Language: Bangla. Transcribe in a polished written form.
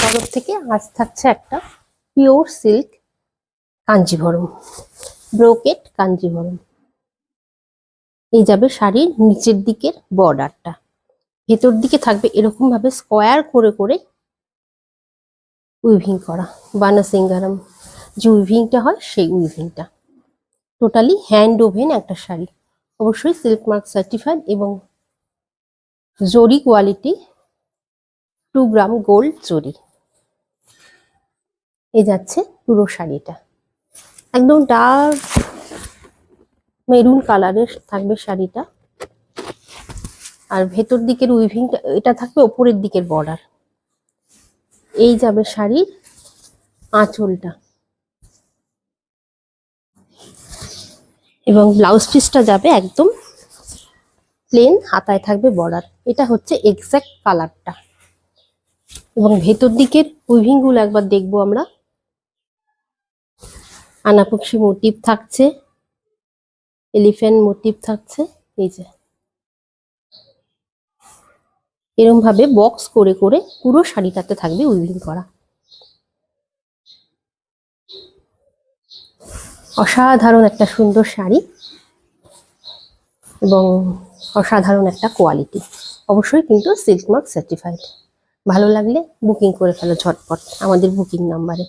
তরফ থেকে আজ থাকছে একটা pure silk Kanjivaram, brocade Kanjivaram. এই যাবে শাড়ির নিচের দিকের বর্ডারটা, ভেতর দিকে থাকবে এরকম ভাবে স্কোয়ার করে করে উইভিং করা, বানাসিংগারাম যে উইভিংটা হয় সেই উইভিংটা। টোটালি হ্যান্ড ওভেন একটা শাড়ি, অবশ্যই সিল্ক মার্ক সার্টিফাইড এবং জরি কোয়ালিটি, 2 গ্রাম গোল্ড জরি। এই যাচ্ছে পুরো শাড়িটা, একদম ডার্ক মেরুন কালারের থাকবে শাড়িটা। আর ভেতর দিকের উইভিংটা এটা থাকবে ওপরের দিকের বর্ডার। এই যাবে শাড়ির আঁচলটা এবং ব্লাউজ পিসটা যাবে একদম প্লেন, হাতায় থাকবে বর্ডার। এটা হচ্ছে এক্সাক্ট কালারটা। এবং ভেতর দিকের উইভিং গুলো একবার দেখবো আমরা। আনাপক্ষী মোটিভ থাকছে, এলিফ্যান্ট মোটিভ থাকছে। এই যে এরকম ভাবে বক্স করে করে পুরো শাড়িটাতে থাকবে উইভিং করা। অসাধারণ একটা সুন্দর শাড়ি এবং অসাধারণ একটা কোয়ালিটি, অবশ্যই কিন্তু সিল্ক মার্ক সার্টিফাইড। ভালো লাগলে বুকিং করে ফেলো ঝটপট আমাদের বুকিং নাম্বারে।